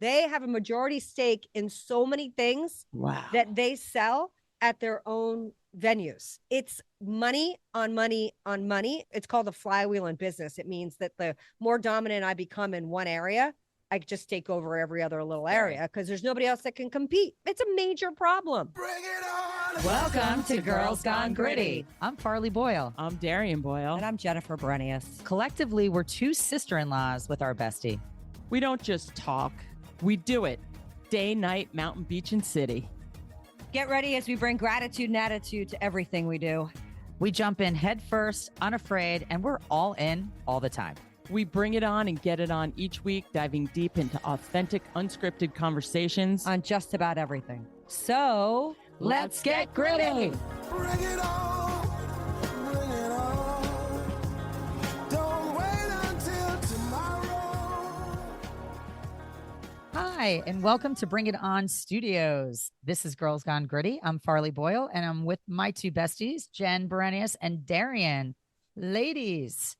They have a majority stake in so many things that they sell at their own venues. It's money on money on money. It's called the flywheel in business. It means that the more dominant I become in one area, I just take over every other little area because there's nobody else that can compete. It's a major problem. Bring it on. Welcome to Girls Gone Gritty. I'm Farley Boyle. I'm Darian Boyle. And I'm Jennifer Brenius. Collectively, we're two sister-in-laws with our bestie. We don't just talk, we do it. Day, night, mountain, beach, and city. Get ready as we bring gratitude and attitude to everything we do. We jump in head first, unafraid, and we're all in all the time. We bring it on and get it on each week, diving deep into authentic, unscripted conversations on just about everything. So let's get gritty. Bring it on. Bring it on. Don't wait until tomorrow. Hi, and welcome to Bring It On Studios. This is Girls Gone Gritty. I'm Farley Boyle, and I'm with my two besties, Jen Brenius and Darian. Ladies,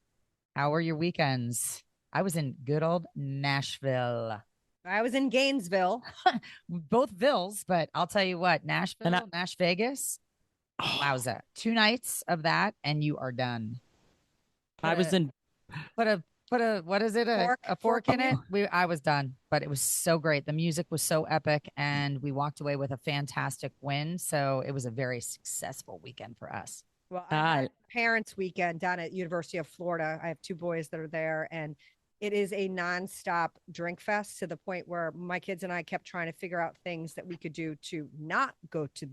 how were your weekends? I was in good old Nashville. I was in Gainesville. Both Villes, but I'll tell you what, Nashville, Nash Vegas. Wowza. 2 nights of that, and you are done. Put a what is it? A fork in it? I was done, but it was so great. The music was so epic, and we walked away with a fantastic win. So it was a very successful weekend for us. Well, I had parents' weekend down at University of Florida. I have 2 boys that are there, and it is a nonstop drink fest to the point where my kids and I kept trying to figure out things that we could do to not go to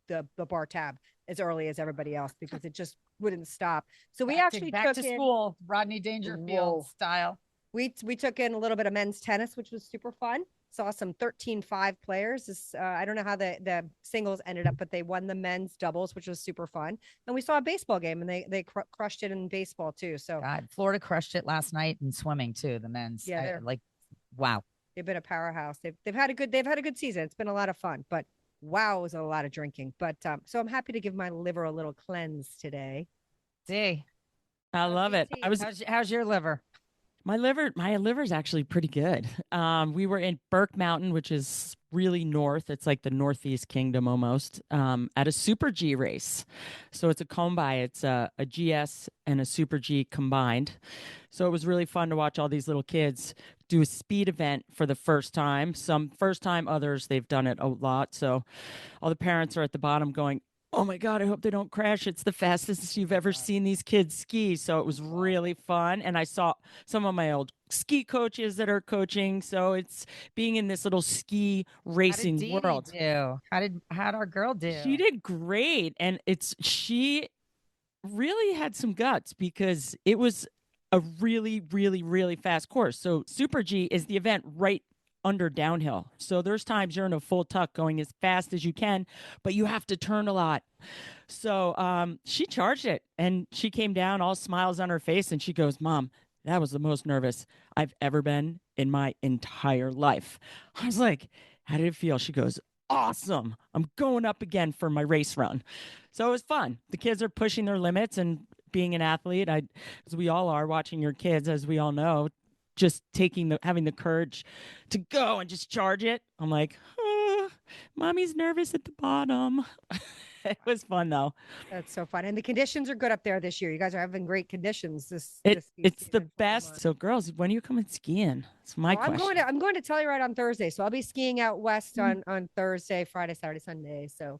the bar tab as early as everybody else because it just wouldn't stop. So we actually back to school, Rodney Dangerfield style. We took in a little bit of men's tennis, which was super fun. Saw some 13-5 players. I don't know how the singles ended up, but they won the men's doubles, which was super fun. And we saw a baseball game, and they crushed it in baseball too. So God, Florida crushed it last night in swimming too. The men's, yeah, wow, they've been a powerhouse. They've had a good season. It's been a lot of fun, but wow, it was a lot of drinking. But so I'm happy to give my liver a little cleanse today. See, I love it. How's your liver? My liver's actually pretty good. We were in Burke Mountain, which is really north. It's like the Northeast Kingdom almost, at a Super G race. So it's a combi. It's a GS and a Super G combined. So it was really fun to watch all these little kids do a speed event for the first time. Some first time, others, they've done it a lot. So all the parents are at the bottom going, oh my God, I hope they don't crash. It's the fastest you've ever seen these kids ski. So it was really fun. And I saw some of my old ski coaches that are coaching. So it's being in this little ski racing world. How'd our girl do? She did great. And she really had some guts because it was a really, really, really fast course. So Super G is the event right under downhill. So there's times you're in a full tuck going as fast as you can, but you have to turn a lot. So she charged it and she came down all smiles on her face and she goes, Mom, that was the most nervous I've ever been in my entire life. I was like, how did it feel? She goes, awesome. I'm going up again for my race run. So it was fun. The kids are pushing their limits and being an athlete, as we all are, watching your kids, as we all know, just having the courage to go and just charge it. I'm like, Mommy's nervous at the bottom. It was fun though. That's so fun. And the conditions are good up there this year. You guys are having great conditions. It's the best. So girls, when are you coming skiing? It's my question. I'm going to Telluride on Thursday. So I'll be skiing out west on Thursday, Friday, Saturday, Sunday. So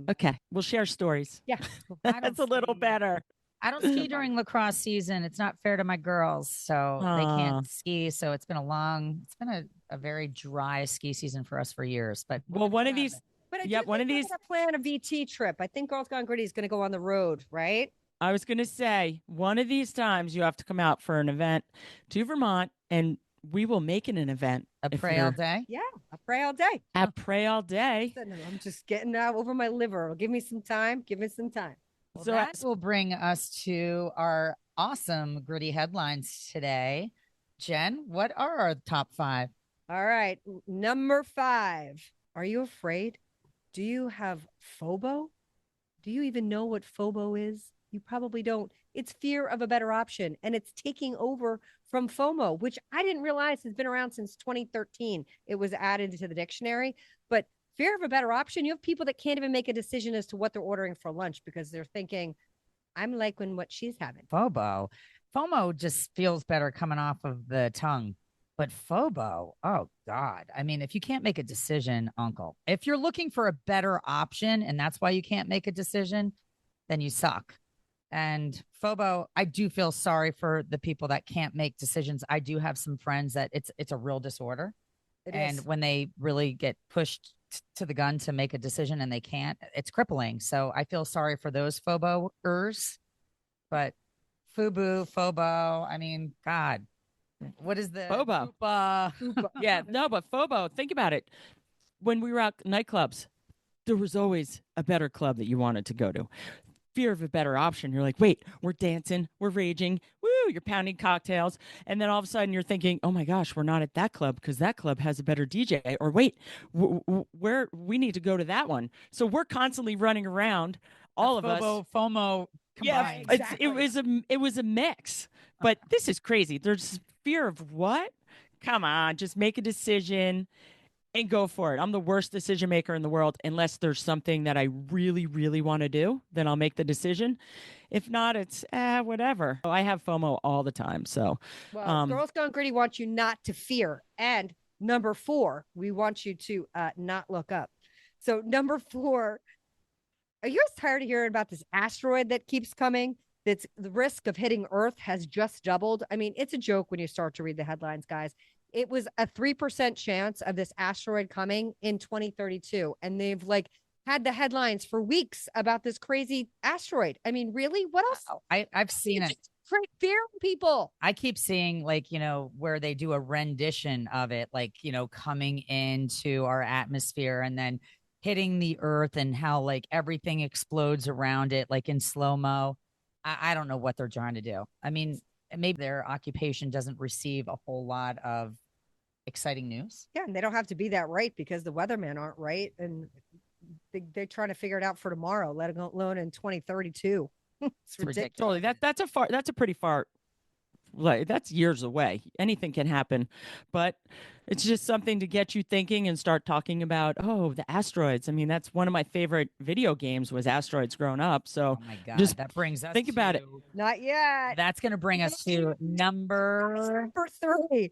okay. We'll share stories. Yeah. That's a little better. I don't ski during lacrosse season. It's not fair to my girls, so they can't ski. So it's been a very dry ski season for us for years. But one of these, plan a VT trip. I think Girls Gone Gritty is going to go on the road, right? I was going to say one of these times you have to come out for an event to Vermont, and we will make it an event. Pray all day. Yeah, a pray all day. At Pray All Day. I'm just getting over my liver. Give me some time. Well, so that will bring us to our awesome gritty headlines today. Jen, what are our top 5? All right. Number 5. Are you afraid? Do you have FOBO? Do you even know what FOBO is? You probably don't. It's fear of a better option. And it's taking over from FOMO, which I didn't realize has been around since 2013. It was added to the dictionary. But fear of a better option, you have people that can't even make a decision as to what they're ordering for lunch because they're thinking, I'm liking what she's having. FOMO just feels better coming off of the tongue. But FOBO, oh God. I mean, if you can't make a decision, uncle, if you're looking for a better option and that's why you can't make a decision, then you suck. And FOBO, I do feel sorry for the people that can't make decisions. I do have some friends that it's a real disorder. And when they really get pushed to the gun to make a decision and they can't, it's crippling. So I feel sorry for those FOBOers. But FUBU, FOBO, I mean, God. What is the FOBO? FUPA? Yeah, no, but FOBO, think about it. When we were out nightclubs, there was always a better club that you wanted to go to. Fear of a better option. You're like, wait, we're dancing, we're raging, woo, you're pounding cocktails. And then all of a sudden you're thinking, oh my gosh, we're not at that club because that club has a better DJ. Or wait, where we need to go to that one. So we're constantly running around, all of us. FOMO combined. Yeah, exactly. It was a mix. But this is crazy. There's fear of what? Come on, just make a decision and go for it. I'm the worst decision maker in the world. Unless there's something that I really, really want to do, then I'll make the decision. If not, it's whatever. I have FOMO all the time. So, Girls Gone Gritty wants you not to fear. And number 4, we want you to not look up. So number 4, are you guys tired of hearing about this asteroid that keeps coming? That's the risk of hitting Earth has just doubled. I mean, it's a joke when you start to read the headlines, guys. It was a 3% chance of this asteroid coming in 2032. And they've had the headlines for weeks about this crazy asteroid. I mean, really? What else? I've seen it. Fear people. I keep seeing where they do a rendition of it, coming into our atmosphere and then hitting the Earth and how everything explodes around it, in slow-mo. I don't know what they're trying to do. I mean, maybe their occupation doesn't receive a whole lot of exciting news. Yeah, and they don't have to be that right because the weathermen aren't right. And they're trying to figure it out for tomorrow, let alone in 2032. It's ridiculous. Totally. That's a pretty far, that's years away. Anything can happen. But it's just something to get you thinking and start talking about, the asteroids. I mean, that's one of my favorite video games was asteroids growing up. So oh my God, just that brings us think about it. Not yet. That's going to bring us to number 3.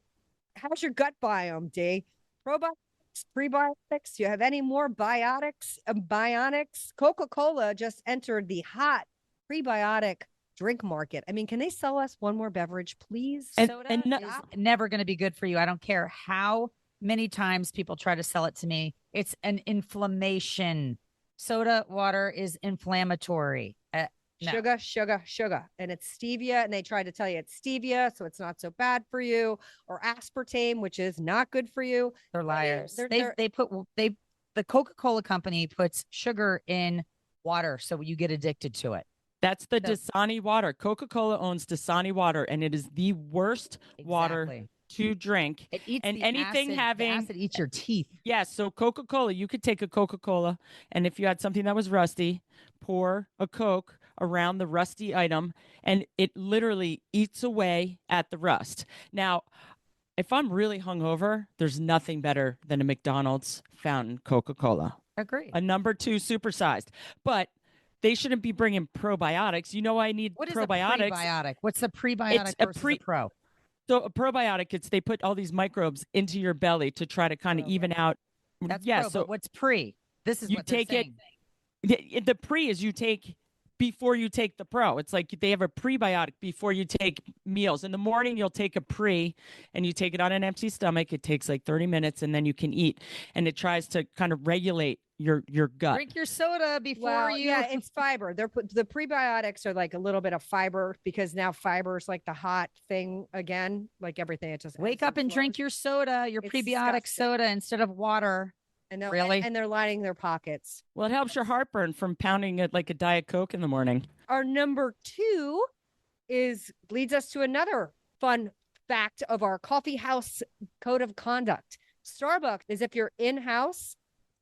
How's your gut biome, D? Probiotics, prebiotics? Do you have any more biotics, bionics? Coca-Cola just entered the hot prebiotic drink market. I mean, can they sell us one more beverage, please? Soda is never going to be good for you. I don't care how many times people try to sell it to me. It's an inflammation. Soda water is inflammatory. No. Sugar. And it's stevia. And they try to tell you it's stevia, so it's not so bad for you. Or aspartame, which is not good for you. They're liars. The Coca-Cola company puts sugar in water, so you get addicted to it. That's the Dasani water. Coca-Cola owns Dasani water, and it is the worst water to drink. It eats and the anything acid, having the acid eats your teeth. Yes, so Coca-Cola, you could take a Coca-Cola, and if you had something that was rusty, pour a Coke around the rusty item, and it literally eats away at the rust. Now, if I'm really hungover, there's nothing better than a McDonald's fountain Coca-Cola. Agreed. A number 2 supersized. But they shouldn't be bringing probiotics. You know, I need what is probiotics. A prebiotic? What's a prebiotic versus a pro? So a probiotic, they put all these microbes into your belly to try to kind of even out. That's yeah. Pro, So but what's pre? This is you what take they're it. saying. The pre is you take before you take the pro. It's like they have a prebiotic before you take meals. In the morning, you'll take a pre and you take it on an empty stomach. It takes like 30 minutes and then you can eat. And it tries to kind of regulate your gut. Drink your soda before you. Yeah, it's fiber. The prebiotics are like a little bit of fiber because now fiber is like the hot thing again. Like everything, it just wake up and drink your soda, your prebiotic soda instead of water. And they're, really? And they're lining their pockets. Well, it helps your heartburn from pounding it like a Diet Coke in the morning. Our number 2 leads us to another fun fact of our coffee house code of conduct. Starbucks is if you're in-house,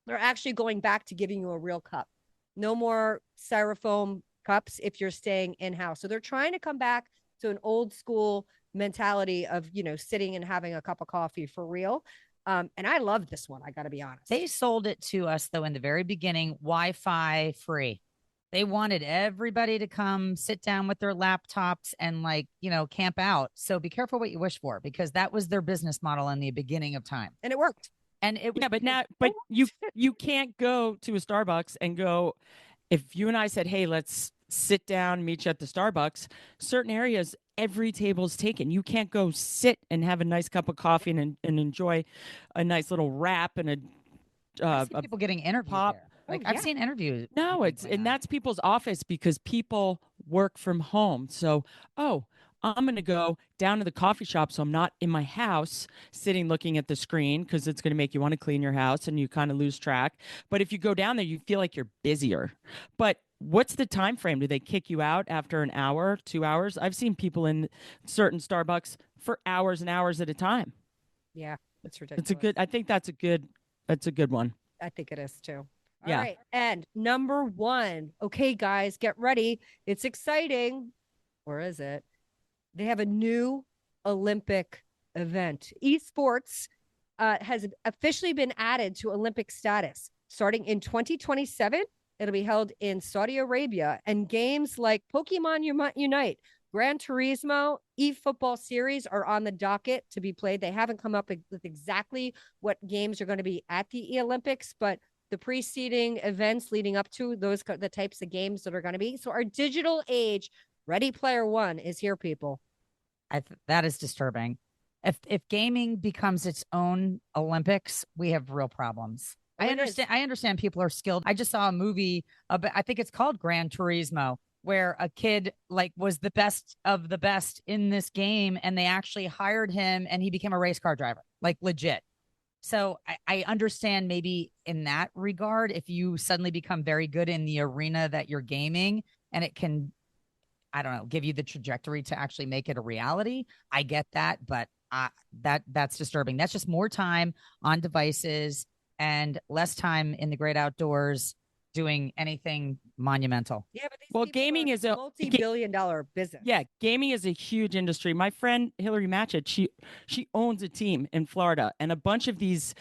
they're actually going back to giving you a real cup. No more styrofoam cups if you're staying in-house. So they're trying to come back to an old school mentality of, sitting and having a cup of coffee for real. And I love this one. I got to be honest. They sold it to us though in the very beginning, Wi-Fi free. They wanted everybody to come sit down with their laptops and camp out. So be careful what you wish for, because that was their business model in the beginning of time. And it worked. And it was, but you can't go to a Starbucks and go, if you and I said, hey, let's sit down, meet you at the Starbucks, certain areas, every table's taken. You can't go sit and have a nice cup of coffee and enjoy a nice little wrap and I've seen people getting interviewed pop. there. I've seen interviews. No, that's people's office because people work from home. So, I'm going to go down to the coffee shop so I'm not in my house sitting looking at the screen, because it's going to make you want to clean your house and you kind of lose track. But if you go down there, you feel like you're busier. But what's the time frame? Do they kick you out after an hour, 2 hours? I've seen people in certain Starbucks for hours and hours at a time. Yeah, it's ridiculous. I think that's a good one. I think it is too. Yeah. All right. And number 1. Okay, guys, get ready. It's exciting. Or is it? They have a new Olympic event. Esports has officially been added to Olympic status. Starting in 2027, it'll be held in Saudi Arabia. And games like Pokemon Unite, Gran Turismo, eFootball series are on the docket to be played. They haven't come up with exactly what games are going to be at the Olympics, but the preceding events leading up to those, the types of games that are going to be. So our digital age, Ready Player One, is here, people. That is disturbing. If gaming becomes its own Olympics, we have real problems. I understand people are skilled. I just saw a movie, I think it's called Gran Turismo, where a kid was the best of the best in this game, and they actually hired him and he became a race car driver, legit. So I understand maybe in that regard, if you suddenly become very good in the arena that you're gaming and it can, I don't know, give you the trajectory to actually make it a reality. I get that, but that's disturbing. That's just more time on devices and less time in the great outdoors doing anything monumental. Yeah, but gaming is a multi-billion-dollar business. Yeah, gaming is a huge industry. My friend Hillary Matchett, she owns a team in Florida, and a bunch of these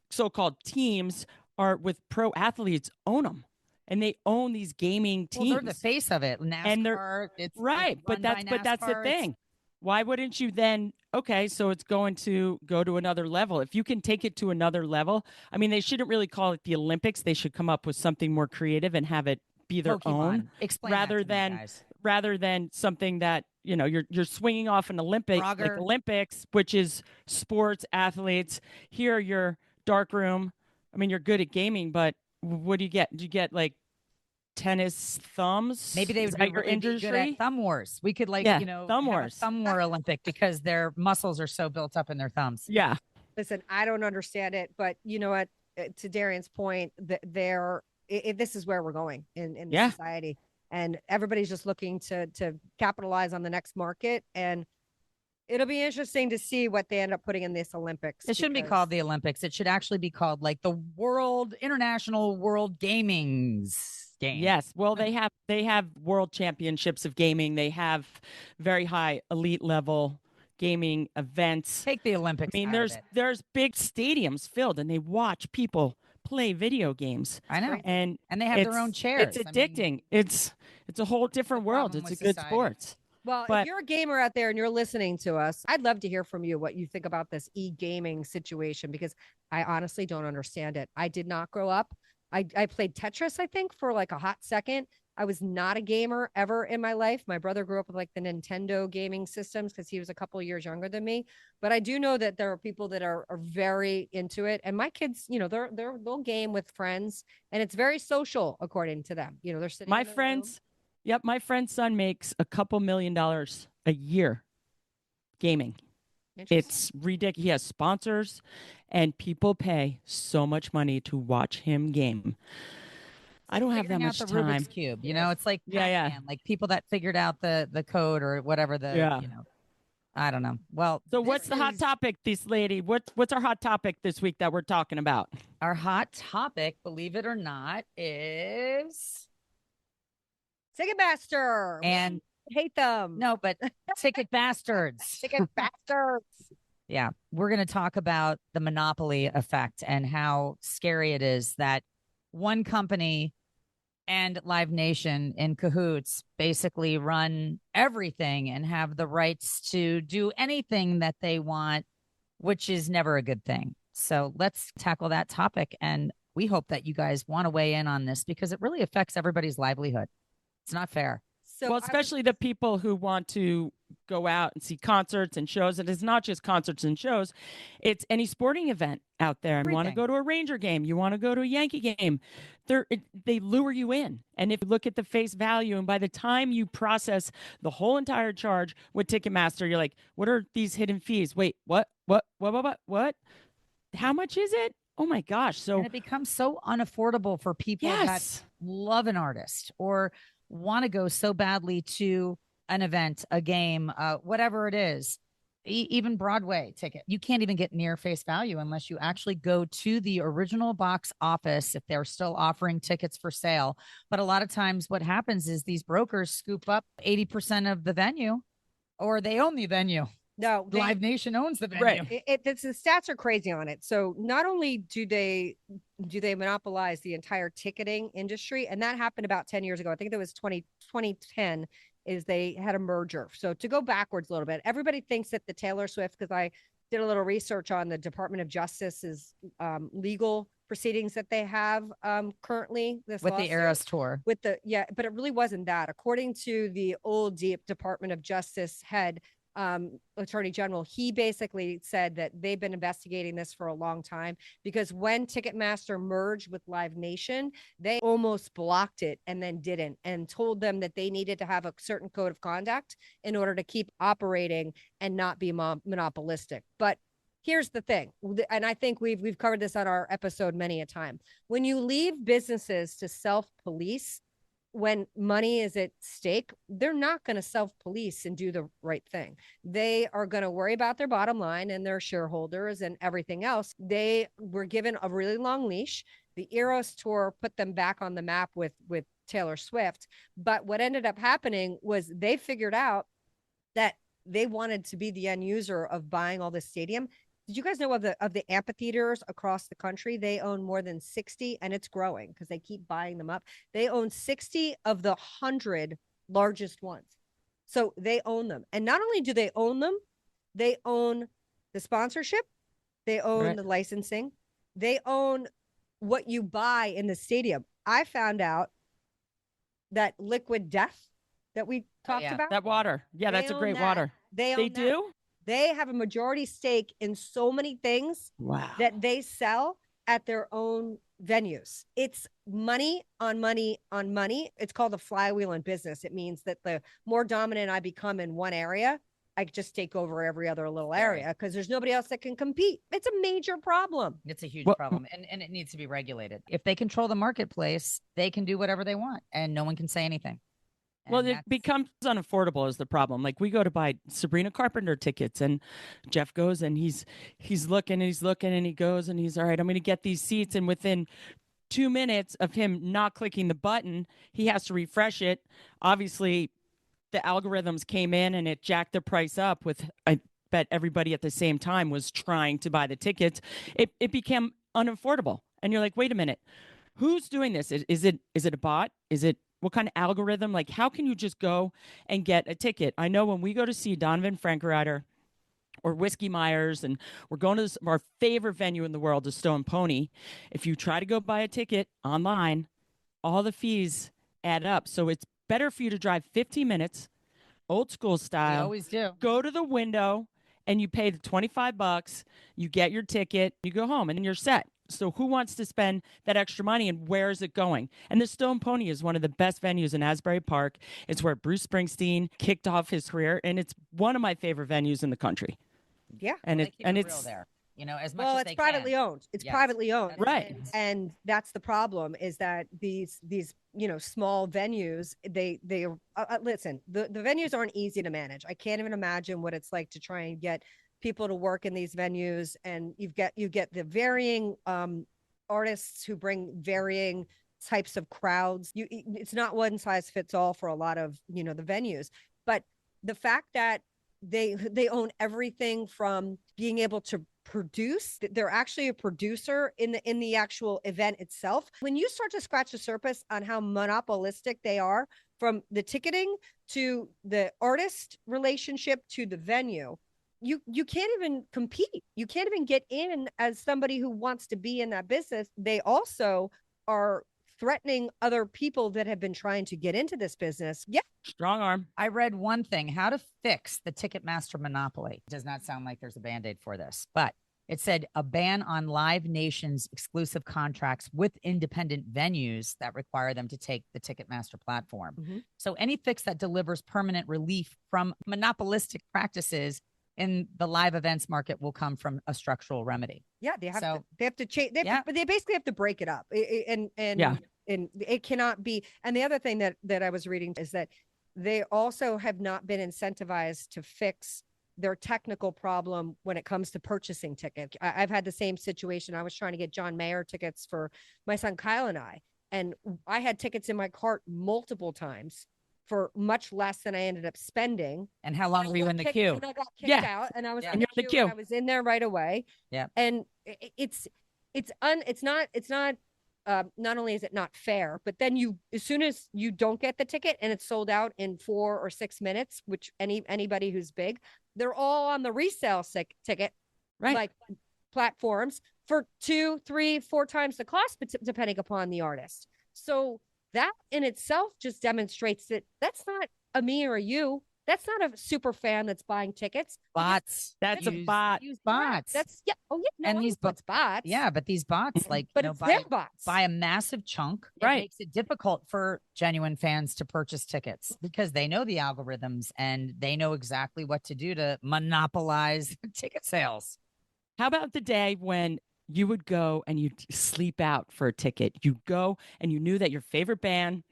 so-called teams are with pro athletes own them, and they own these gaming teams. Well, they're the face of it. NASCAR, and they're right, but that's the thing. Why wouldn't you then? Okay, so it's going to go to another level. If you can take it to another level, I mean, they shouldn't really call it the Olympics. They should come up with something more creative and have it be their own, Explain rather than something that you're swinging off an Olympics, which is sports athletes. Here, your dark room. I mean, you're good at gaming, but what do you get? Do you get tennis thumbs? Maybe they would be really good at thumb wars. We could thumb wars, thumb war Olympic, because their muscles are so built up in their thumbs. Yeah. Listen, I don't understand it, but you know what? To Darian's point, this is where we're going in society, and everybody's just looking to capitalize on the next market, and it'll be interesting to see what they end up putting in this Olympics. It shouldn't be called the Olympics. It should actually be called the International World Gaming's game. Yes. Well, they have world championships of gaming. They have very high elite level gaming events. Take the Olympics. I mean, there's big stadiums filled, and they watch people play video games. I know. And they have their own chairs. It's addicting. It's a whole different world. It's a good sport. Well, if you're a gamer out there and you're listening to us, I'd love to hear from you what you think about this e-gaming situation, because I honestly don't understand it. I did not grow up. I played Tetris, I think, for a hot second. I was not a gamer ever in my life. My brother grew up with the Nintendo gaming systems because he was a couple of years younger than me. But I do know that there are people that are very into it. And my kids, they'll game with friends, and it's very social according to them. They're sitting. My friends. Yep. My friend's son makes a couple $1 million a year gaming. It's ridiculous. He has sponsors, and people pay so much money to watch him game. I don't have that much time. Rubik's Cube, it's like Pac-Man, like people that figured out the code or whatever I don't know. Well, so what's the hot topic, this lady? What's our hot topic this week that we're talking about? Our hot topic, believe it or not, is Ticketmaster. And we hate them. no, but TicketBastards. Ticketbastards. Yeah, we're going to talk about the monopoly effect and how scary it is that one company and Live Nation in cahoots basically run everything and have the rights to do anything that they want, which is never a good thing. So let's tackle that topic. And we hope that you guys want to weigh in on this because it really affects everybody's livelihood. It's not fair. So well, especially the people who want to go out and see concerts and shows. And it's not just concerts and shows. It's any sporting event out there. And want to go to a Ranger game. You want to go to a Yankee game. They lure you in. And if you look at the face value, and by the time you process the whole entire charge with Ticketmaster, you're like, what are these hidden fees? Wait, what? How much is it? Oh my gosh. So and it becomes so unaffordable for people that love an artist or want to go so badly to an event, a game, whatever it is, even Broadway ticket. You can't even get near face value unless you actually go to the original box office if they're still offering tickets for sale. But a lot of times what happens is these brokers scoop up 80% of the venue, or they own the venue. No, Live Nation owns the venue. Right. The stats are crazy on it. So not only do they monopolize the entire ticketing industry, and that happened about 10 years ago. I think that was 2010 is they had a merger. So to go backwards a little bit, everybody thinks that the Taylor Swift, because I did a little research on the Department of Justice's legal proceedings that they have currently with the Eras tour. But it really wasn't that. According to the old Department of Justice head, Attorney General, he basically said that they've been investigating this for a long time because when Ticketmaster merged with Live Nation, they almost blocked it and then didn't, and told them that they needed to have a certain code of conduct in order to keep operating and not be monopolistic. But here's the thing, and I think we've covered this on our episode many a time. When you leave businesses to self-police, when money is at stake, they're not going to self-police and do the right thing. They are going to worry about their bottom line and their shareholders and everything else. They were given a really long leash. The Eras tour put them back on the map with Taylor Swift. But what ended up happening was they figured out that they wanted to be the end user of buying all this stadium. Did you guys know of the amphitheaters across the country? They own more than 60, and it's growing because they keep buying them up. They own 60 of the 100 largest ones. So they own them. And not only do they own them, they own the sponsorship, they own the licensing, they own what you buy in the stadium. I found out that Liquid Death that we talked about. That water. Yeah, that's a great water. They do? They have a majority stake in so many things that they sell at their own venues. It's money on money on money. It's called a flywheel in business. It means that the more dominant I become in one area, I just take over every other little area because there's nobody else that can compete. It's a major problem. It's a huge problem, and it needs to be regulated. If they control the marketplace, they can do whatever they want, and no one can say anything. Well, it becomes unaffordable is the problem. Like we go to buy Sabrina Carpenter tickets and Jeff goes and he's looking and he's looking and he goes and he's all right, I'm going to get these seats. And within 2 minutes of him not clicking the button, he has to refresh it. Obviously, the algorithms came in and it jacked the price up with, I bet everybody at the same time was trying to buy the tickets. It became unaffordable. And you're like, wait a minute, who's doing this? Is it a bot? What kind of algorithm? Like, how can you just go and get a ticket? I know when we go to see Donovan Frankenreiter or Whiskey Myers, and we're going to our favorite venue in the world, the Stone Pony, if you try to go buy a ticket online, all the fees add up. So it's better for you to drive 15 minutes, old school style. You always do. Go to the window, and you pay the $25. You get your ticket. You go home, and then you're set. So who wants to spend that extra money and where is it going? And the Stone Pony is one of the best venues in Asbury Park. It's where Bruce Springsteen kicked off his career, and it's one of my favorite venues in the country. Yeah. And it's real there. You know, as much as it's privately owned. It's privately owned. Right. And that's the problem is that these small venues, they listen, the venues aren't easy to manage. I can't even imagine what it's like to try and get people to work in these venues, and you get the varying artists who bring varying types of crowds. It's not one size fits all for a lot of, the venues, but the fact that they own everything from being able to produce. They're actually a producer in the actual event itself. When you start to scratch the surface on how monopolistic they are, from the ticketing to the artist relationship to the venue, you can't even compete. You can't even get in as somebody who wants to be in that business. They also are threatening other people that have been trying to get into this business. Yeah. Strong arm. I read one thing, how to fix the Ticketmaster monopoly. It does not sound like there's a Band-Aid for this, but it said a ban on Live Nation's exclusive contracts with independent venues that require them to take the Ticketmaster platform. Mm-hmm. So any fix that delivers permanent relief from monopolistic practices in the live events market will come from a structural remedy. Yeah, they have to change. But they basically have to break it up, and it cannot be. And the other thing that I was reading is that they also have not been incentivized to fix their technical problem when it comes to purchasing tickets. I've had the same situation. I was trying to get John Mayer tickets for my son Kyle and I had tickets in my cart multiple times for much less than I ended up spending. And how long were you in the queue? And I got kicked out, and I was in the queue. I was in there right away. Yeah. And it's not not only is it not fair, but then as soon as you don't get the ticket and it's sold out in 4 or 6 minutes, which anybody who's big, they're all on the resale ticket, right? Like platforms for 2, 3, 4 times the cost, but depending upon the artist. So that in itself just demonstrates that that's not a me or a you. That's not a super fan that's buying tickets. Bots. That's a bot. Use bots. That's Oh yeah. No, and these bots. Yeah, but these bots, like, but it's their bots. Buy a massive chunk. Right. It makes it difficult for genuine fans to purchase tickets because they know the algorithms and they know exactly what to do to monopolize ticket sales. How about the day when you would go and you'd sleep out for a ticket? You'd go and you knew that your favorite band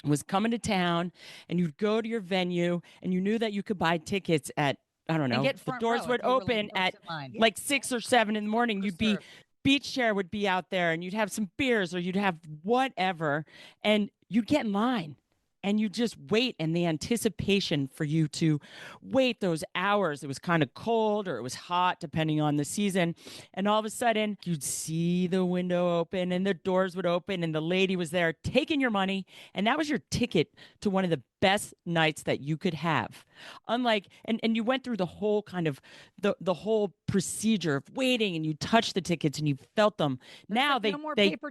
was coming to town, and you'd go to your venue and you knew that you could buy tickets at, I don't know, the doors would open at like 6 or 7 in the morning. You'd be, beach chair would be out there, and you'd have some beers or you'd have whatever, and you'd get in line. And you just wait, and the anticipation for you to wait those hours. It was kind of cold or it was hot, depending on the season. And all of a sudden, you'd see the window open and the doors would open and the lady was there taking your money. And that was your ticket to one of the best nights that you could have. Unlike, and you went through the whole kind of the whole procedure of waiting, and you touched the tickets and you felt them. Now they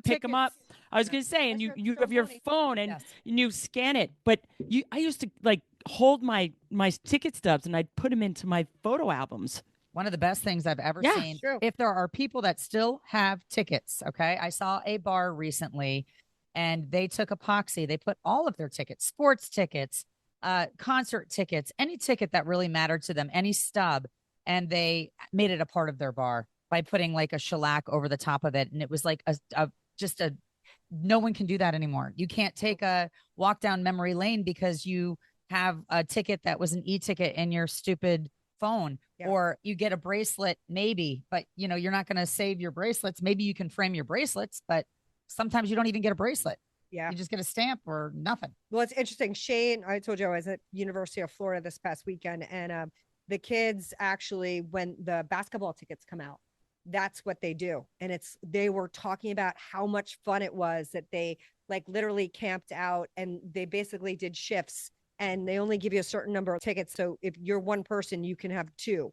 pick them up. I was going to say, and you have your phone and you scan it. But I used to like hold my ticket stubs and I'd put them into my photo albums. One of the best things I've ever seen. True. If there are people that still have tickets, okay? I saw a bar recently and they took epoxy. They put all of their tickets, sports tickets, concert tickets, any ticket that really mattered to them, any stub, and they made it a part of their bar by putting like a shellac over the top of it. And it was like no one can do that anymore. You can't take a walk down memory lane because you have a ticket that was an e-ticket in your stupid phone, or you get a bracelet, maybe, but you're not going to save your bracelets. Maybe you can frame your bracelets, but sometimes you don't even get a bracelet. Yeah. You just get a stamp or nothing. Well, it's interesting. Shane, I told you I was at University of Florida this past weekend, and the kids actually, when the basketball tickets come out, that's what they do. And they were talking about how much fun it was that they like literally camped out and they basically did shifts, and they only give you a certain number of tickets. So if you're one person, you can have 2.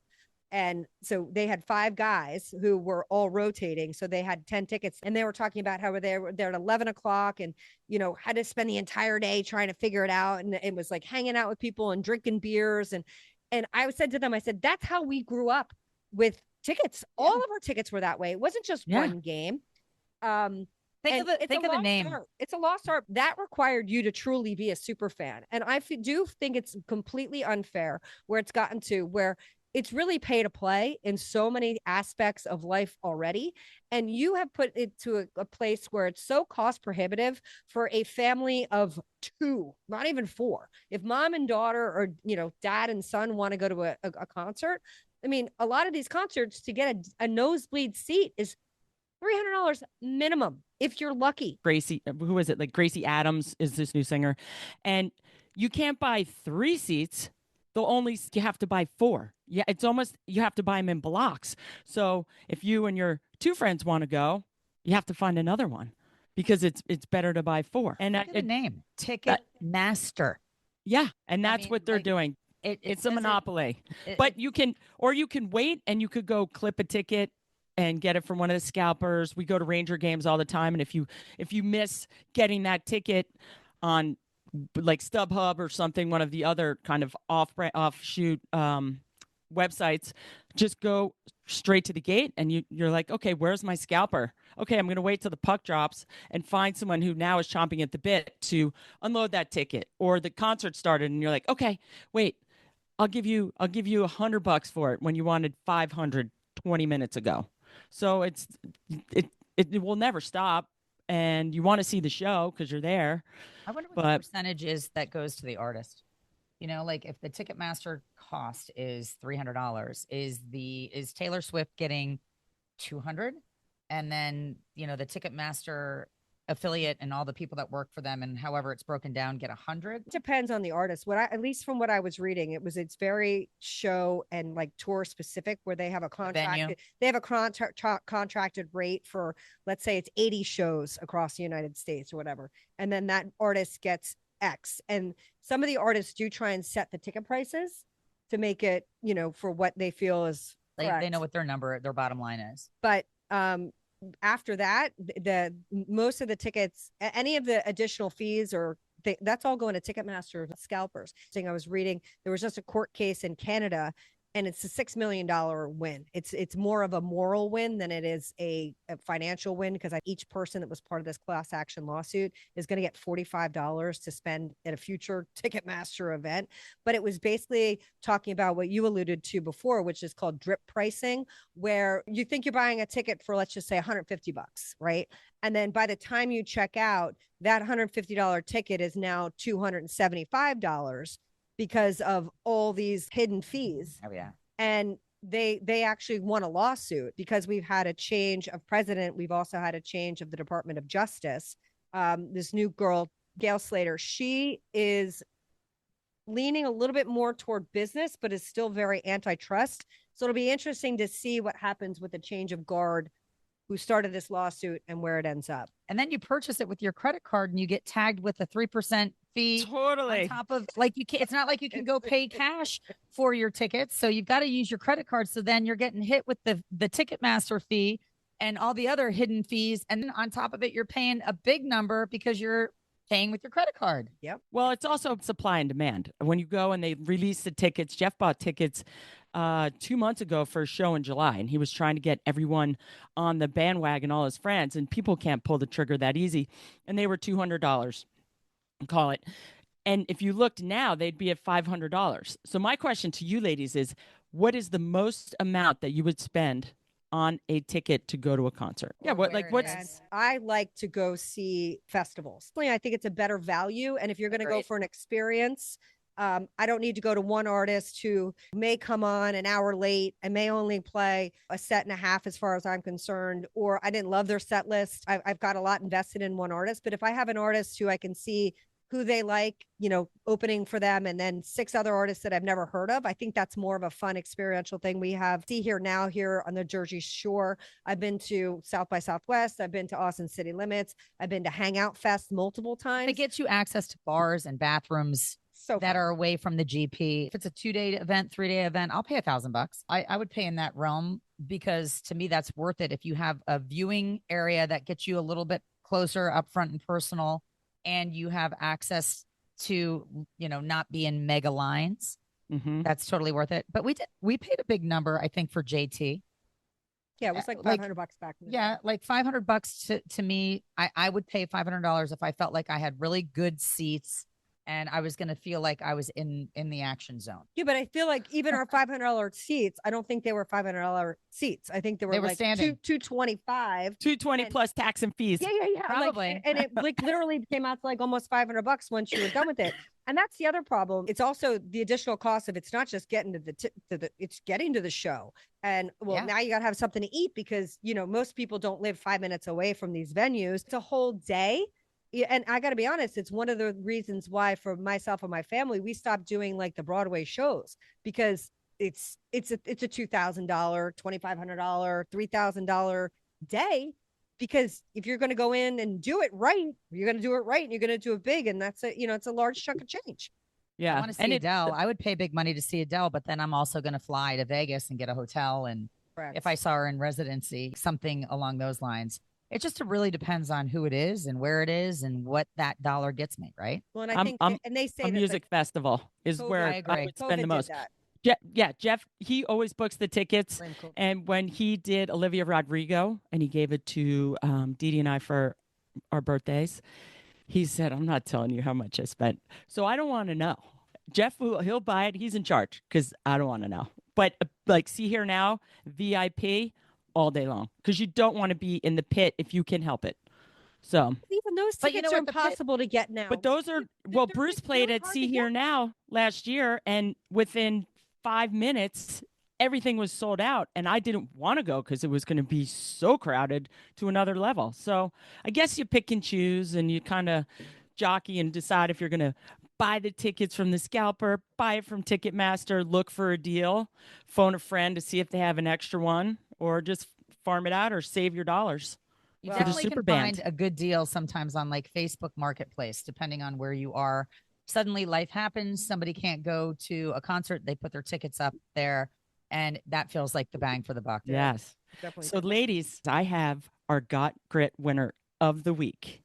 And so they had 5 guys who were all rotating. So they had 10 tickets, and they were talking about how they were there at 11 o'clock and, had to spend the entire day trying to figure it out. And it was like hanging out with people and drinking beers. And I said to them, I said, that's how we grew up with tickets. All of our tickets were that way. It wasn't just one game. Think of the name. It's a lost art that required you to truly be a super fan. And I do think it's completely unfair where it's gotten to where it's really pay to play in so many aspects of life already. And you have put it to a place where it's so cost prohibitive for a family of 2, not even 4. If mom and daughter or, dad and son want to go to a concert, I mean, a lot of these concerts, to get a nosebleed seat is $300 minimum if you're lucky. Gracie, who is it? Like Gracie Adams is this new singer. And you can't buy 3 seats. You have to buy 4. Yeah, it's almost, you have to buy them in blocks. So if you and your 2 friends want to go, you have to find another one because it's better to buy 4. And Look at the name, Ticketmaster. Yeah, and that's what they're doing. It's a monopoly. But you can wait and you could go clip a ticket and get it from one of the scalpers. We go to Ranger games all the time, and if you miss getting that ticket on like StubHub or something, one of the other kind of offshoot websites, just go straight to the gate and you're like, okay, where's my scalper? Okay, I'm going to wait till the puck drops and find someone who now is chomping at the bit to unload that ticket. Or the concert started and you're like, okay, wait, I'll give you $100 for it when you wanted 500 20 minutes ago. So it will never stop, and you want to see the show because you're there. I wonder what the percentage is that goes to the artist. You know, like if the Ticketmaster cost is $300, is Taylor Swift getting $200, and then the Ticketmaster affiliate and all the people that work for them and however it's broken down get $100? It depends on the artist. At least from what I was reading, it's very show and like tour specific, where they have a contract. They have a contracted rate for, let's say it's 80 shows across the United States or whatever, and then that artist gets X. And some of the artists do try and set the ticket prices to make it, for what they feel is correct. They know what their bottom line is. But after that, the most of the tickets, any of the additional fees that's all going to Ticketmaster scalpers. I was reading, there was just a court case in Canada, and it's a $6 million win. It's more of a moral win than it is a financial win, because each person that was part of this class action lawsuit is going to get $45 to spend at a future Ticketmaster event. But it was basically talking about what you alluded to before, which is called drip pricing, where you think you're buying a ticket for, let's just say $150, right? And then by the time you check out, that $150 ticket is now $275 because of all these hidden fees. Oh yeah. And they actually won a lawsuit because we've had a change of president. We've also had a change of the Department of Justice. This new girl, Gail Slater, she is leaning a little bit more toward business, but is still very antitrust. So it'll be interesting to see what happens with the change of guard who started this lawsuit and where it ends up. And then you purchase it with your credit card and you get tagged with a 3% fee. Totally. On top of, like, it's not like you can go pay cash for your tickets. So you've got to use your credit card. So then you're getting hit with the Ticketmaster fee and all the other hidden fees. And then on top of it, you're paying a big number because you're paying with your credit card. Yep. Well, it's also supply and demand. When you go and they release the tickets, Jeff bought tickets 2 months ago for a show in July, and he was trying to get everyone on the bandwagon, all his friends, and people can't pull the trigger that easy. And they were $200, call it. And if you looked now, they'd be at $500. So my question to you ladies is, what is the most amount that you would spend on a ticket to go to a concert? Yeah, I like to go see festivals. I think it's a better value. And if you're going to go for an experience, I don't need to go to one artist who may come on an hour late and may only play a set and a half as far as I'm concerned, or I didn't love their set list. I've got a lot invested in one artist, but if I have an artist who I can see who they like, opening for them, and then 6 other artists that I've never heard of, I think that's more of a fun experiential thing. We have See Here Now here on the Jersey Shore. I've been to South by Southwest. I've been to Austin City Limits. I've been to Hangout Fest multiple times. It gets you access to bars and bathrooms that are away from the GP. If it's a 2-day event, 3-day event, I'll pay $1,000. I would pay in that realm, because to me, that's worth it. If you have a viewing area that gets you a little bit closer, up front and personal, and you have access to, not be in mega lines, that's totally worth it. But we paid a big number, I think, for JT. Yeah, it was like $500 back then. Yeah, like $500 to me. I would pay $500 if I felt like I had really good seats and I was going to feel like I was in the action zone. Yeah, but I feel like even our $500 seats, I don't think they were $500 seats. I think they were like standing. $225. $220 plus tax and fees. Yeah. Probably. And it literally came out to like almost $500 once you were done with it. And that's the other problem. It's also the additional cost of it's not just getting it's getting to the show. And now you got to have something to eat because, most people don't live 5 minutes away from these venues. It's a whole day. And I got to be honest, it's one of the reasons why for myself and my family, we stopped doing like the Broadway shows because it's a $2,000, $2,500, $3,000 day. Because if you're going to go in and do it right, you're going to do it right and you're going to do it big. And that's it's a large chunk of change. Yeah. I want to see Adele. I would pay big money to see Adele, but then I'm also going to fly to Vegas and get a hotel. And if I saw her in residency, something along those lines. It just really depends on who it is and where it is and what that dollar gets me, right? Well, and I think, and they say a music festival is where I would spend the most. Jeff, he always books the tickets. And when he did Olivia Rodrigo and he gave it to Didi and I for our birthdays, he said, I'm not telling you how much I spent. So I don't want to know. Jeff, he'll buy it. He's in charge because I don't want to know. But like See Here Now, VIP all day long because you don't want to be in the pit if you can help it. So even those tickets are impossible to get now. But those are, Bruce played at See Here Now last year and within 5 minutes, everything was sold out. And I didn't want to go because it was going to be so crowded to another level. So I guess you pick and choose and you kind of jockey and decide if you're going to buy the tickets from the scalper, buy it from Ticketmaster, look for a deal, phone a friend to see if they have an extra one, or just farm it out or save your dollars. You definitely can find a good deal sometimes on like Facebook Marketplace, depending on where you are. Suddenly life happens. Somebody can't go to a concert. They put their tickets up there and that feels like the bang for the buck. Yes. Definitely. So ladies, I have our Got Grit winner of the week.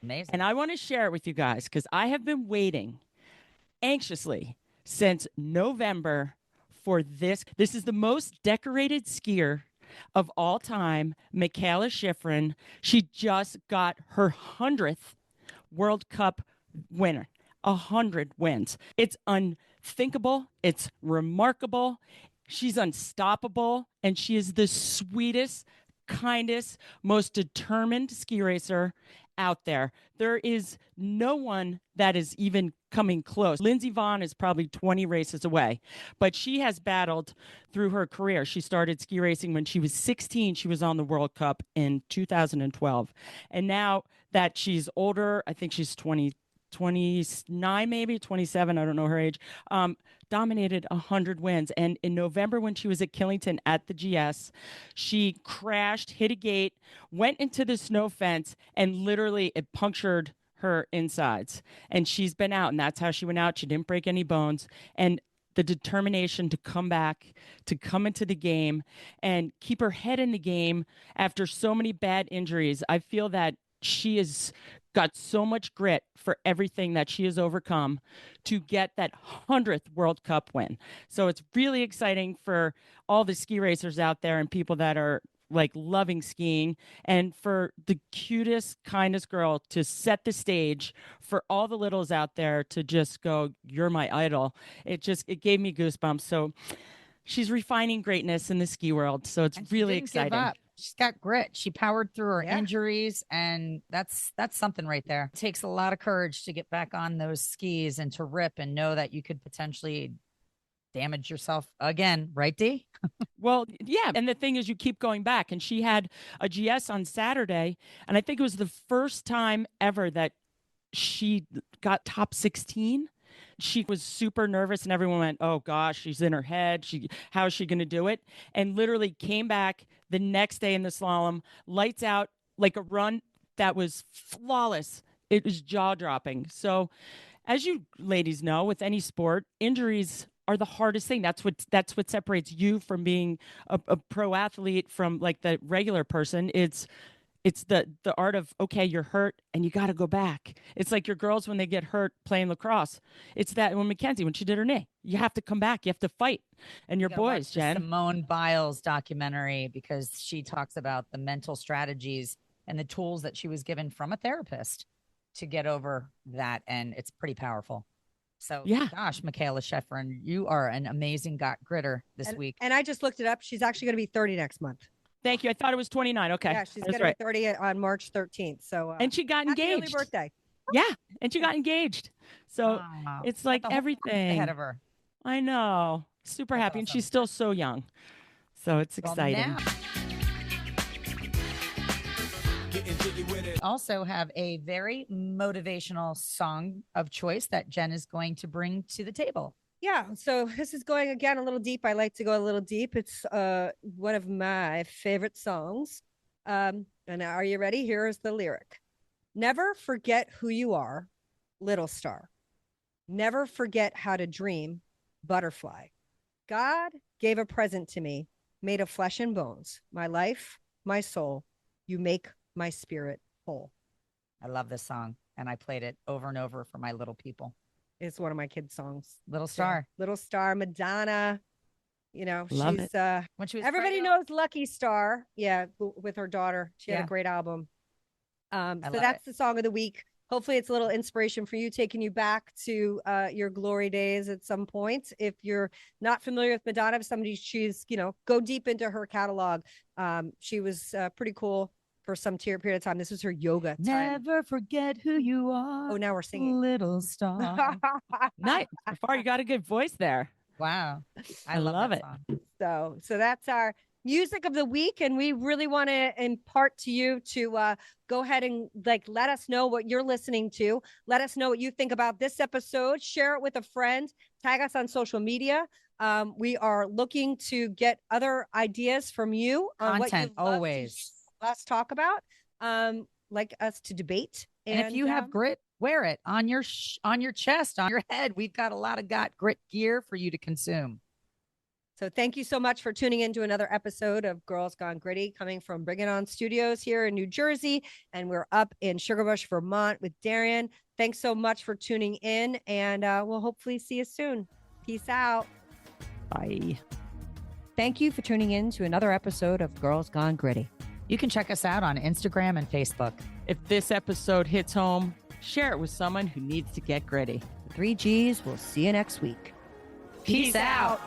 Amazing. And I want to share it with you guys because I have been waiting anxiously since November for this. This is the most decorated skier of all time, Mikaela Shiffrin. She just got her 100th World Cup winner. 100 wins. It's unthinkable. It's remarkable. She's unstoppable. And she is the sweetest, kindest, most determined ski racer out there. There is no one that is even coming close. Lindsey Vonn is probably 20 races away, but she has battled through her career. She started ski racing when she was 16. She was on the World Cup in 2012. And now that she's older, I think she's 29, maybe 27. I don't know her age. Dominated 100 wins. And in November, when she was at Killington at the GS, she crashed, hit a gate, went into the snow fence, and literally it punctured her insides. And she's been out, and that's how she went out. She didn't break any bones. And the determination to come back, to come into the game and keep her head in the game after so many bad injuries. I feel that she has got so much grit for everything that she has overcome to get that 100th World Cup win. So it's really exciting for all the ski racers out there and people that are like loving skiing, and for the cutest, kindest girl to set the stage for all the littles out there to just go, you're my idol. It gave me goosebumps. So she's refining greatness in the ski world. So it's really exciting. Give up. She's got grit. She powered through her injuries, and that's something right there. It takes a lot of courage to get back on those skis and to rip and know that you could potentially damage yourself again, right, Dee? Well, yeah. And the thing is, you keep going back. And she had a GS on Saturday, and I think it was the first time ever that she got top 16. She was super nervous, and everyone went, oh, gosh, she's in her head. How is she going to do it? And literally came back the next day in the slalom, lights out, like a run that was flawless. It was jaw-dropping. So as you ladies know, with any sport, injuries are the hardest thing. That's what separates you from being a pro athlete from like the regular person. It's the art of, okay, you're hurt and you got to go back. It's like your girls when they get hurt playing lacrosse. It's that when Mackenzie, when she did her knee, you have to come back. You have to fight. And your boys, Jen. Simone Biles documentary, because she talks about the mental strategies and the tools that she was given from a therapist to get over that. And it's pretty powerful. So, yeah, gosh, Mikaela Shiffrin, you are an amazing gritter this week. And I just looked it up. She's actually going to be 30 next month. Thank you. I thought it was 29. Okay. Yeah, she's going to be 30 on March 13th. So, and she got engaged. Happy early birthday. Yeah, and she got engaged. So Wow. it's like Got the whole world everything. ahead of her. I know. Super That's happy. And awesome. she's still so young. So it's Well, exciting. now also have a very motivational song of choice that Jen is going to bring to the table. Yeah, so this is going again a little deep. I like to go a little deep. It's one of my favorite songs. And are you ready? Here's the lyric. Never forget who you are, little star. Never forget how to dream, butterfly. God gave a present to me, made of flesh and bones. My life, my soul. You make my spirit whole. I love this song, and I played it over and over for my little people. It's one of my kids' songs. Little Star. Yeah. Little Star, Madonna. You know, Love she's When she was everybody frail. knows Lucky Star. Yeah, with her daughter. She had Yeah. a great album. So love that's the song of the week. Hopefully it's a little inspiration for you, taking you back to your glory days at some point. If you're not familiar with Madonna, she's, go deep into her catalog. She was pretty cool for some period of time. This was her yoga time. Never forget who you are. Oh, now we're singing. Little Star. Nice. Far, you got a good voice there. Wow. I love that it. song. So that's our music of the week, and we really want to impart to you to go ahead and let us know what you're listening to. Let us know what you think about this episode. Share it with a friend. Tag us on social media. We are looking to get other ideas from you on Content, what you always. let's talk about. Like us to debate. And if you have grit, wear it on your chest, on your head. We've got a lot of grit gear for you to consume. So thank you so much for tuning in to another episode of Girls Gone Gritty, coming from Bring It On Studios here in New Jersey. And we're up in Sugarbush, Vermont with Darian. Thanks so much for tuning in, and we'll hopefully see you soon. Peace out. Bye. Thank you for tuning in to another episode of Girls Gone Gritty. You can check us out on Instagram and Facebook. If this episode hits home, share it with someone who needs to get gritty. The 3 Gs. We'll see you next week. Peace out.